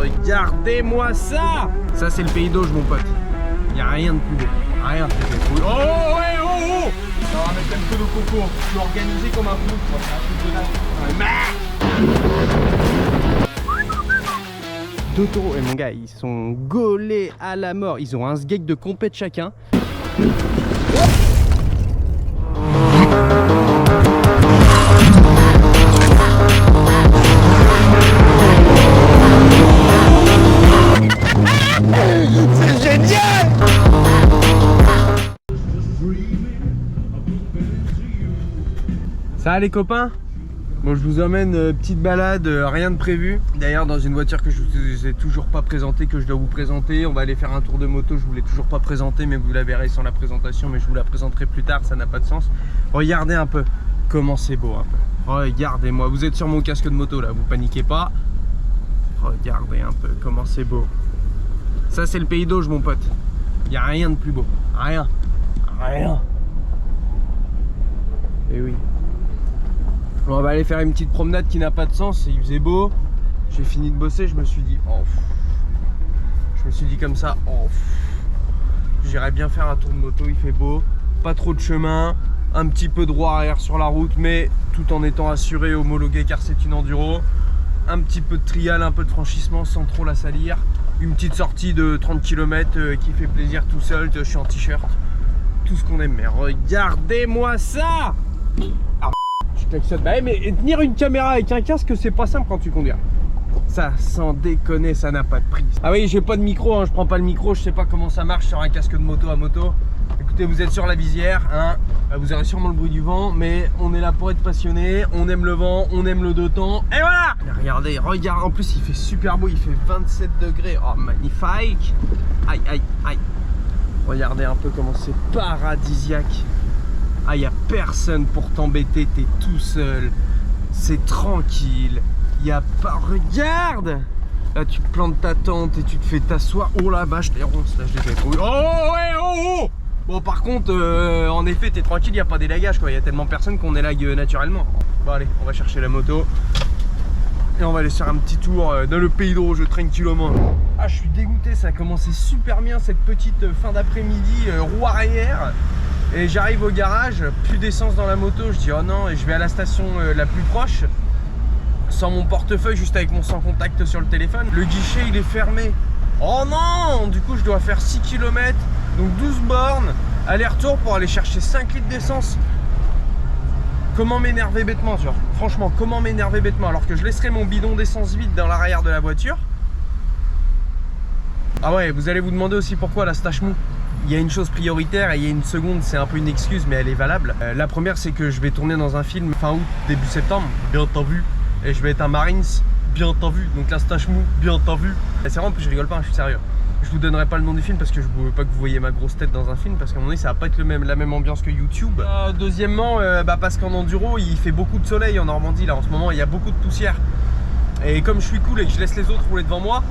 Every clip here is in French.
regardez-moi ça. Ça c'est le pays d'Auge mon pote. Y a rien de plus beau. Rien de plus beau. Oh ouais, oh oh. Ça va mettre un peu de coco. Je suis organisé comme un flou. C'est un truc de dingue. Deux taureaux. Et mon gars, ils sont gaulés à la mort. Ils ont un sgeg de compète chacun. C'est génial! Ça va les copains? Bon, je vous emmène petite balade, rien de prévu. D'ailleurs dans une voiture que je vous ai toujours pas présentée, que je dois vous présenter. On va aller faire un tour de moto, je vous l'ai toujours pas présenté, mais vous la verrez sans la présentation, mais je vous la présenterai plus tard, ça n'a pas de sens. Regardez un peu comment c'est beau un peu. Regardez-moi, vous êtes sur mon casque de moto là, vous paniquez pas. Regardez un peu comment c'est beau. Ça c'est le pays d'Auge mon pote. Il n'y a rien de plus beau. Rien. Rien. Et oui. On va aller faire une petite promenade qui n'a pas de sens. Il faisait beau. J'ai fini de bosser. Je me suis dit, oh. Je me suis dit comme ça, oh. J'irais bien faire un tour de moto. Il fait beau. Pas trop de chemin. Un petit peu droit arrière sur la route, mais tout en étant assuré, homologué, car c'est une enduro. Un petit peu de trial, un peu de franchissement sans trop la salir. Une petite sortie de 30 km qui fait plaisir tout seul. Je suis en t-shirt. Tout ce qu'on aime. Mais regardez-moi ça. Ah, je klaxonne. Bah, mais tenir une caméra avec un casque, c'est pas simple quand tu conduis. Ça, sans déconner, ça n'a pas de prix. Ah oui, j'ai pas de micro, hein, je prends pas le micro, je sais pas comment ça marche sur un casque de moto à moto. Écoutez, vous êtes sur la visière, hein, vous aurez sûrement le bruit du vent, mais on est là pour être passionné, on aime le vent, on aime le deux temps, et voilà. Regardez, regarde, en plus il fait super beau, il fait 27 degrés, oh magnifique. Aïe, aïe, aïe. Regardez un peu comment c'est paradisiaque. Ah, il n'y a personne pour t'embêter, t'es tout seul, c'est tranquille. Il n'y a pas... Regarde! Là, tu plantes ta tente et tu te fais t'asseoir. Oh la vache, les ronces, là, je les ai trouvés. Oh, ouais, oh, oh! Bon, par contre, en effet, t'es tranquille, il n'y a pas d'élagage, quoi. Il y a tellement personne qu'on élague naturellement. Bon, allez, on va chercher la moto. Et on va aller faire un petit tour dans le pays d'Auge, tranquillement. Ah, je suis dégoûté, ça a commencé super bien cette petite fin d'après-midi, roue arrière. Et j'arrive au garage, plus d'essence dans la moto, je dis oh non, et je vais à la station la plus proche. Sans mon portefeuille, juste avec mon sans contact sur le téléphone. Le guichet il est fermé. Oh non! Du coup je dois faire 6 km, donc 12 bornes, aller-retour pour aller chercher 5 litres d'essence. Comment m'énerver bêtement, tu vois? Franchement, comment m'énerver bêtement alors que je laisserai mon bidon d'essence vide dans l'arrière de la voiture. Ah ouais, vous allez vous demander aussi pourquoi la stache mou. Il y a une chose prioritaire et il y a une seconde, c'est un peu une excuse mais elle est valable. La première c'est que je vais tourner dans un film fin août, début septembre, bien t'as vu. Et je vais être un Marines, bien t'as vu. Donc la stache mou, bien t'as vu. Et c'est vraiment, je rigole pas, je suis sérieux. Je vous donnerai pas le nom du film parce que je veux pas que vous voyez ma grosse tête dans un film, parce qu'à un moment donné ça va pas être la même ambiance que YouTube. Deuxièmement, parce qu'en enduro il fait beaucoup de soleil en Normandie là en ce moment, il y a beaucoup de poussière. Et comme je suis cool et que je laisse les autres rouler devant moi,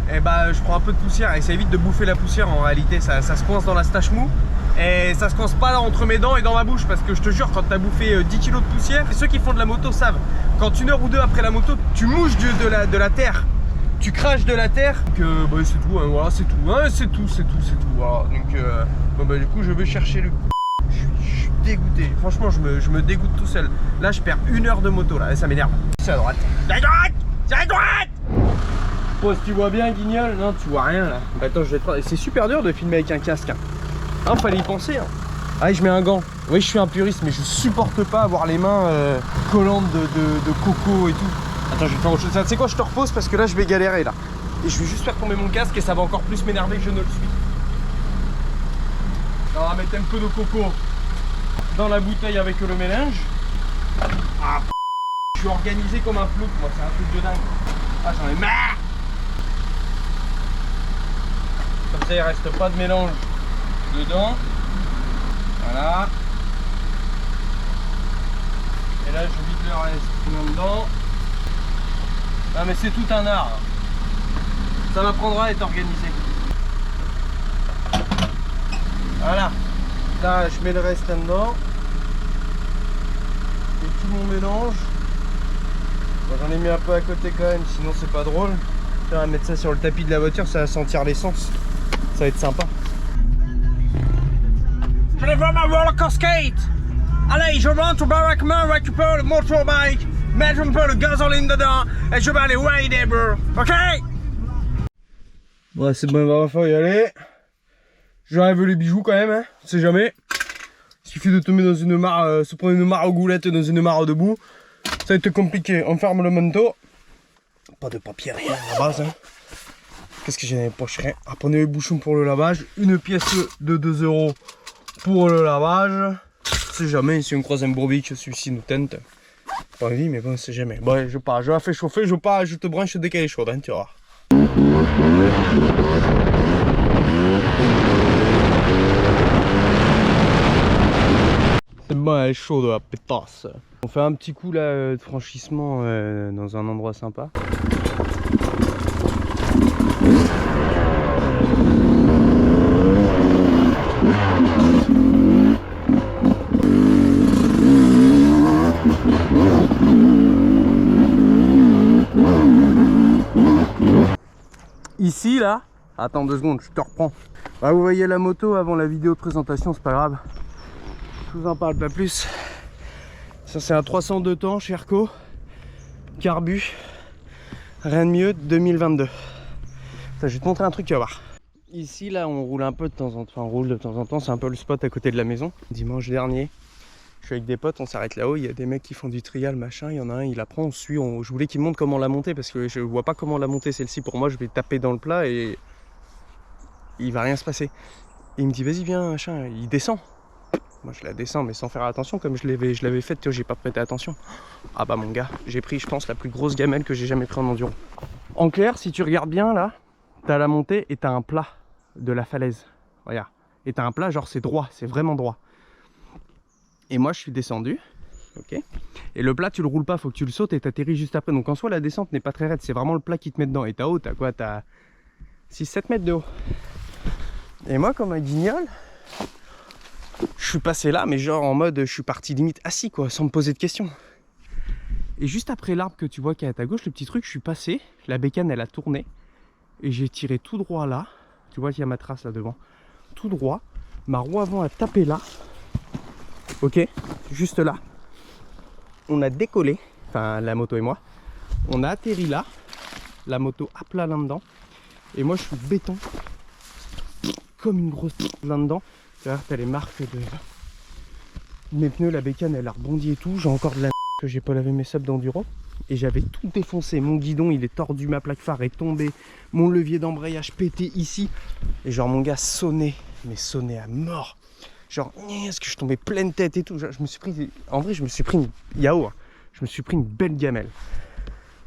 et je prends un peu de poussière et ça évite de bouffer la poussière en réalité. Ça se coince dans la stache mou. Et ça se coince pas là entre mes dents et dans ma bouche, parce que je te jure, quand t'as bouffé 10 kg de poussière, ceux qui font de la moto savent, quand 1 heure ou 2 après la moto, tu mouches de la terre, tu craches de la terre, donc c'est tout, hein, voilà, c'est tout, hein, c'est tout, voilà. Donc du coup je vais chercher le... Je suis dégoûté, franchement je me dégoûte tout seul. Là je perds 1 heure de moto là, et ça m'énerve. C'est à droite, c'est à droite, c'est à droite. Oh, si tu vois bien Guignol, non tu vois rien là. Attends, je vais te... C'est super dur de filmer avec un casque. Hein, fallait y penser. Hein. Ah, je mets un gant. Oui, je suis un puriste, mais je supporte pas avoir les mains collantes de coco et tout. Attends, je vais faire autre chose. Tu sais quoi, je te repose parce que là, je vais galérer là. Et je vais juste faire tomber mon casque et ça va encore plus m'énerver que je ne le suis. On va mettre un peu de coco dans la bouteille avec le mélange. Ah, je suis organisé comme un flou, moi, c'est un truc de dingue. Ah, j'en ai marre. Comme ça, il reste pas de mélange dedans, voilà, et là je vide le reste dedans. Non mais c'est tout un art, ça m'apprendra à être organisé. Voilà, là je mets le reste là-dedans et tout mon mélange. Bon, j'en ai mis un peu à côté quand même, sinon c'est pas drôle. On va mettre ça sur le tapis de la voiture, ça va sentir l'essence. Ça va être sympa. Je vais voir ma roller skate. Allez, je rentre au baraquement, récupère le motorbike, mettre un peu de gasoline dedans et je vais aller rider, bro. Ok? Ouais, c'est bon, il va falloir y aller. J'enlève les bijoux quand même, hein. On sait jamais. Il suffit de tomber dans une mare, se prendre une mare aux goulettes dans une mare debout. Ça va être compliqué. On ferme le manteau. Pas de papier, rien à la base. Hein. Qu'est-ce que j'ai dans les poches? Rien. Ah, prenez les bouchons pour le lavage. Une pièce de 2 € pour le lavage. On sait jamais, si on croise un bourbic, celui-ci nous tente. Pas envie, mais bon, on sait jamais. Bon, je pars. Je la fais chauffer, je te branche dès qu'elle est chaude, hein, tu vois. C'est bon, elle est chaude la pétasse. On fait un petit coup là de franchissement dans un endroit sympa. Ici là, attends 2 secondes, je te reprends. Bah, vous voyez la moto avant la vidéo de présentation, c'est pas grave. Je vous en parle pas plus. Ça c'est un 302 temps chez Erco. Carbu. Rien de mieux, 2022. Ça, je vais te montrer un truc, tu vas voir. Ici là on roule un peu de temps en temps, enfin on roule de temps en temps, c'est un peu le spot à côté de la maison. Dimanche dernier, je suis avec des potes, on s'arrête là-haut, il y a des mecs qui font du trial machin, il y en a un, il apprend, on suit, je voulais qu'il montre comment la monter parce que je vois pas comment la monter celle-ci, pour moi je vais taper dans le plat et il va rien se passer. Et il me dit vas-y viens machin, il descend. Moi je la descends mais sans faire attention comme je l'avais fait, tu vois, j'ai pas prêté attention. Ah bah mon gars, j'ai pris je pense la plus grosse gamelle que j'ai jamais pris en enduro. En clair, si tu regardes bien là, t'as la montée et t'as un plat de la falaise, regarde. Et t'as un plat genre c'est droit, c'est vraiment droit. Et moi je suis descendu, ok. Et le plat tu le roules pas, faut que tu le sautes et t'atterris juste après. Donc en soi la descente n'est pas très raide, c'est vraiment le plat qui te met dedans. Et t'as haut, t'as quoi? T'as 6-7 mètres de haut. Et moi comme un guignol, je suis passé là, mais genre en mode je suis parti limite assis quoi, sans me poser de questions. Et juste après l'arbre que tu vois qui est à ta gauche, le petit truc, je suis passé, la bécane elle a tourné. Et j'ai tiré tout droit là, tu vois qu'il y a ma trace là devant. Tout droit, ma roue avant a tapé là. Ok, juste là. On a décollé, enfin la moto et moi. On a atterri là, la moto à plat là-dedans. Et moi je suis béton, comme une grosse là-dedans. T'as les marques de mes pneus, la bécane elle a rebondi et tout. J'ai encore de la que j'ai pas lavé mes subs d'enduro. Et j'avais tout défoncé, mon guidon il est tordu, ma plaque phare est tombée, mon levier d'embrayage pété ici. Et genre mon gars sonnait, mais sonnait à mort. Genre, est-ce que je tombais pleine tête et tout. Genre, je me suis pris, en vrai je me suis pris une yao, je me suis pris une belle gamelle.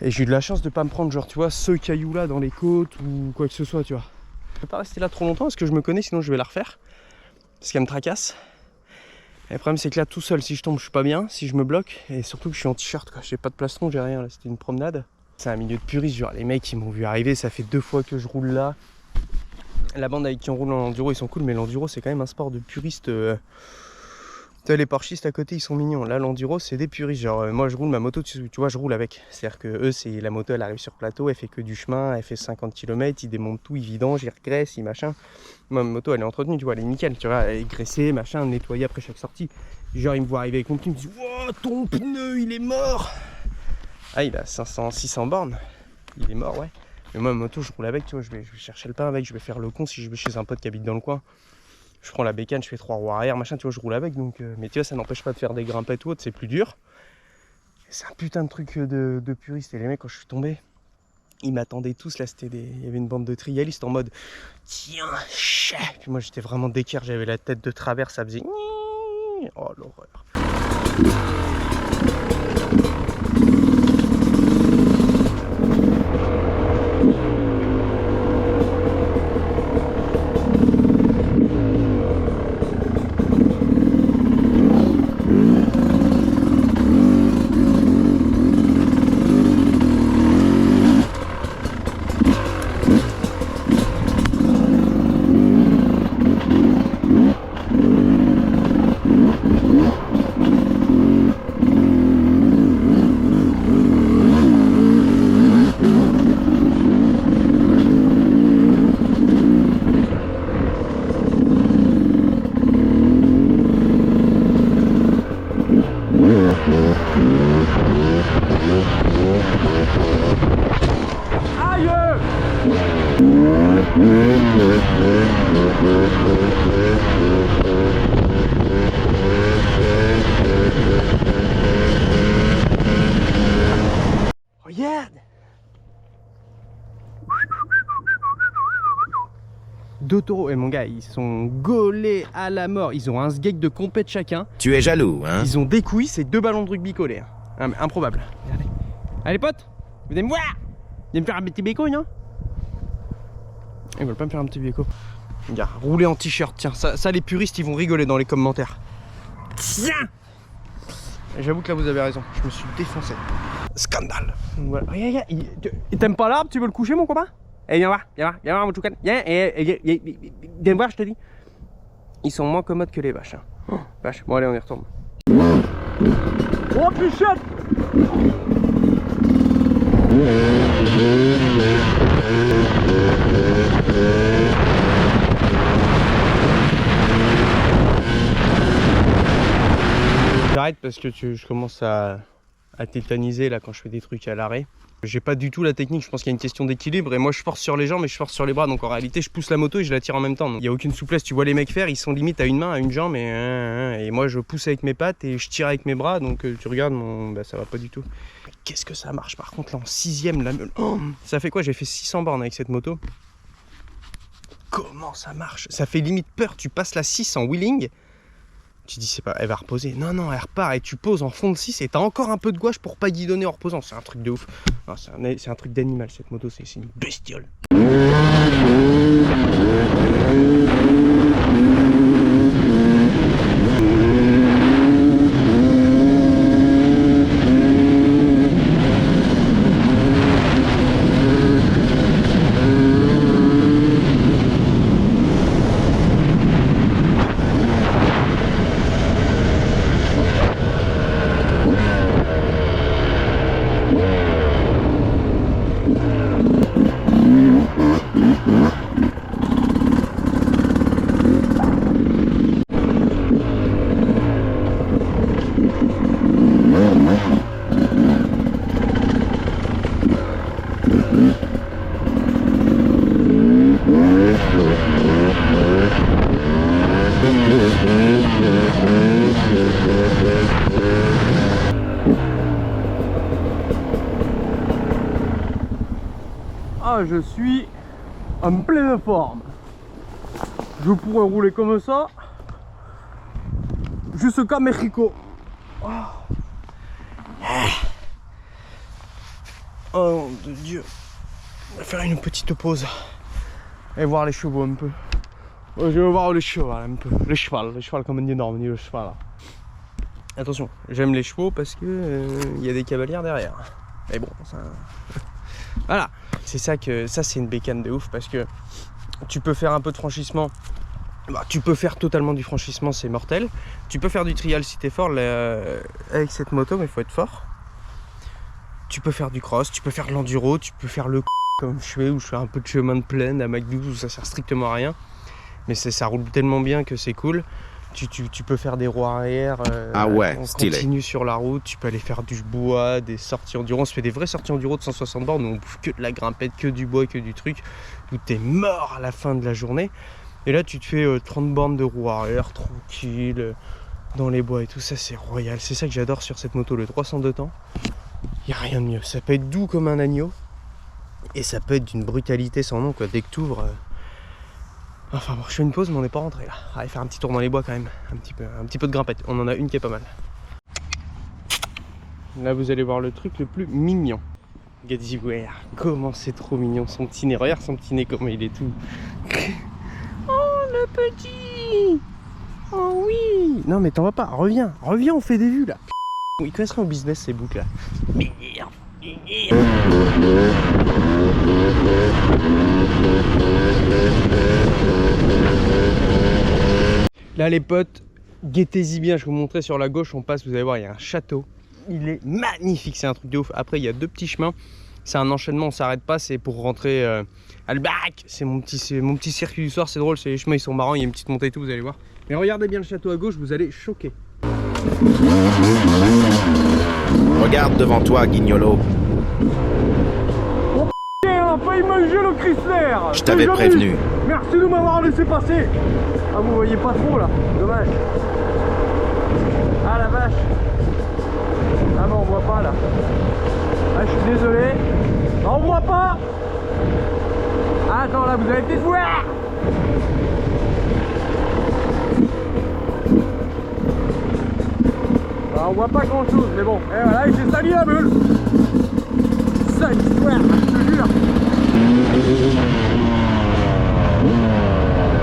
Et j'ai eu de la chance de pas me prendre genre tu vois ce caillou là dans les côtes ou quoi que ce soit tu vois. Je peux pas rester là trop longtemps parce que je me connais, sinon je vais la refaire. Parce qu'elle me tracasse. Et le problème c'est que là tout seul si je tombe je suis pas bien, si je me bloque, et surtout que je suis en t-shirt quoi, j'ai pas de plastron, j'ai rien là, c'était une promenade. C'est un milieu de puristes, genre les mecs ils m'ont vu arriver, ça fait 2 fois que je roule là. La bande avec qui on roule en enduro ils sont cool, mais l'enduro c'est quand même un sport de puristes. Tu vois les porchistes à côté ils sont mignons, là l'enduro c'est des puristes, genre moi je roule ma moto, tu vois je roule avec. C'est-à-dire que eux c'est la moto elle arrive sur plateau, elle fait que du chemin, elle fait 50 km, ils démontent tout, ils vidange, ils regraissent, ils machin. Moi ma moto elle est entretenue, tu vois elle est nickel, tu vois, elle est graissée, machin, nettoyée après chaque sortie. Genre il me voit arriver avec mon pneu, il me dit wow, ton pneu il est mort. Ah il a 500-600 bornes, il est mort ouais. Mais moi ma moto je roule avec, tu vois, je vais chercher le pain avec, je vais faire le con si je vais chez un pote qui habite dans le coin. Je prends la bécane, je fais 3 roues arrière, machin, tu vois, je roule avec, donc... mais tu vois, ça n'empêche pas de faire des grimpettes ou autre, c'est plus dur. C'est un putain de truc de puriste. Et les mecs, quand je suis tombé, ils m'attendaient tous, là, il y avait une bande de trialistes en mode... Tiens, chais. Puis moi, j'étais vraiment d'équerre, j'avais la tête de travers, ça faisait... Oh, l'horreur. Regarde! Deux taureaux, et mon gars, ils sont gaulés à la mort. Ils ont un sgeg de compète chacun. Tu es jaloux, hein? Ils ont des couilles, c'est 2 ballons de rugby collés. Ah, mais improbable. Regardez. Allez, potes, vous allez me voir? Vous allez me faire un petit béco, non? Ils veulent pas me faire un petit béco. Regarde, rouler en t-shirt, tiens, ça les puristes, ils vont rigoler dans les commentaires. Tiens! J'avoue que là, vous avez raison, je me suis défoncé. Scandale. Voilà. Regarde, t'aimes pas l'arbre? Tu veux le coucher, mon copain? Eh, viens voir, mon choucan. Viens voir, je te dis. Ils sont moins commodes que les vaches. Hein. Oh, vache. Bon, allez, on y retourne. Oh, pichette! J'arrête parce que je commence à tétaniser là quand je fais des trucs à l'arrêt. J'ai pas du tout la technique, je pense qu'il y a une question d'équilibre et moi je force sur les jambes et je force sur les bras, donc en réalité je pousse la moto et je la tire en même temps. Il n'y a aucune souplesse, tu vois les mecs faire, ils sont limite à une main, à une jambe et moi je pousse avec mes pattes et je tire avec mes bras, donc tu regardes, ça va pas du tout. Qu'est-ce que ça marche par contre là en 6ème là, ça fait quoi? J'ai fait 600 bornes avec cette moto. Comment ça marche? Ça fait limite peur, tu passes la 6 en wheeling. Tu dis c'est pas, elle va reposer. Non, non, elle repart et tu poses en fond de 6 et t'as encore un peu de gouache pour pas guidonner en reposant. C'est un truc de ouf. C'est un truc d'animal cette moto, c'est une bestiole. Ah, je suis en pleine forme. Je pourrais rouler comme ça jusqu'à Mexico. Oh mon Dieu. On va faire une petite pause et voir les chevaux un peu. Je vais voir le cheval un peu. Le cheval comme on dit, non, on dit le cheval. Attention, j'aime les chevaux parce que y a des cavalières derrière. Mais bon, ça... Voilà, c'est ça c'est une bécane de ouf parce que tu peux faire un peu de franchissement. Bah, tu peux faire totalement du franchissement, c'est mortel. Tu peux faire du trial si t'es fort avec cette moto, mais il faut être fort. Tu peux faire du cross, tu peux faire de l'enduro, tu peux faire le comme je fais, où je fais un peu de chemin de plaine à McDo où ça sert strictement à rien. Mais ça roule tellement bien que c'est cool. Tu peux faire des roues arrière ouais, on stylé. continue sur la route, tu peux aller faire du bois, des sorties enduro. On se fait des vraies sorties enduro de 160 bornes où on bouffe que de la grimpette, que du bois, que du truc, où t'es mort à la fin de la journée. Et là tu te fais 30 bornes de roues arrière, tranquille, dans les bois et tout ça, c'est royal. C'est ça que j'adore sur cette moto, le 302 temps. Il n'y a rien de mieux, ça peut être doux comme un agneau et ça peut être d'une brutalité sans nom quoi. Dès que tu ouvres... Enfin bon, je fais une pause mais on n'est pas rentré là. Allez faire un petit tour dans les bois quand même, un petit peu de grimpette, on en a une qui est pas mal. Là vous allez voir le truc le plus mignon. Gadiware, comment c'est trop mignon son petit nez, regarde son petit nez comment il est tout. Oh le petit. Oh oui. Non mais t'en vas pas, reviens, on fait des vues là. Ils connaisseraient en business ces boucles là. Là les potes, guettez-y bien, je vais vous montrer sur la gauche, on passe, vous allez voir, il y a un château. Il est magnifique, c'est un truc de ouf. Après il y a 2 petits chemins, c'est un enchaînement, on s'arrête pas, c'est pour rentrer à le bac. C'est mon petit circuit du soir, c'est drôle, les chemins ils sont marrants, il y a une petite montée et tout, vous allez voir. Mais regardez bien le château à gauche, vous allez choquer. Regarde devant toi, Guignolo. Oh, a failli manger le Chrysler. Je t'avais prévenu. Merci de m'avoir laissé passer. Ah, vous voyez pas trop là, dommage. Ah la vache. Ah mais on voit pas là. Ah, je suis désolé. Ah, on voit pas. Ah, attends là, vous allez peut-être voir. Ah, on voit pas grand chose, mais bon. Et voilà, j'ai sali la bulle. Ça l'histoire, je te jure.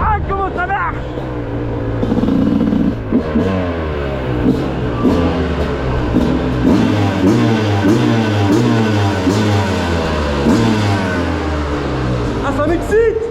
Ah, comment ça marche? Ah, ça m'excite!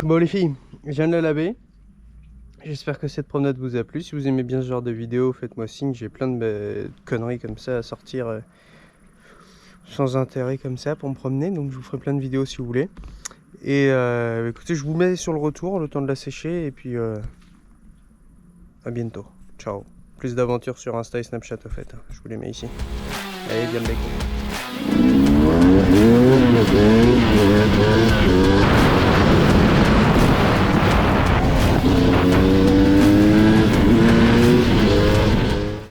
Bon les filles, je viens de le laver. J'espère que cette promenade vous a plu. Si vous aimez bien ce genre de vidéo, faites-moi signe. J'ai plein de conneries comme ça à sortir sans intérêt comme ça pour me promener. Donc je vous ferai plein de vidéos si vous voulez. Et écoutez, je vous mets sur le retour, le temps de la sécher. Et puis à bientôt. Ciao. Plus d'aventures sur Insta et Snapchat au fait. Je vous les mets ici. Allez, viens le mec.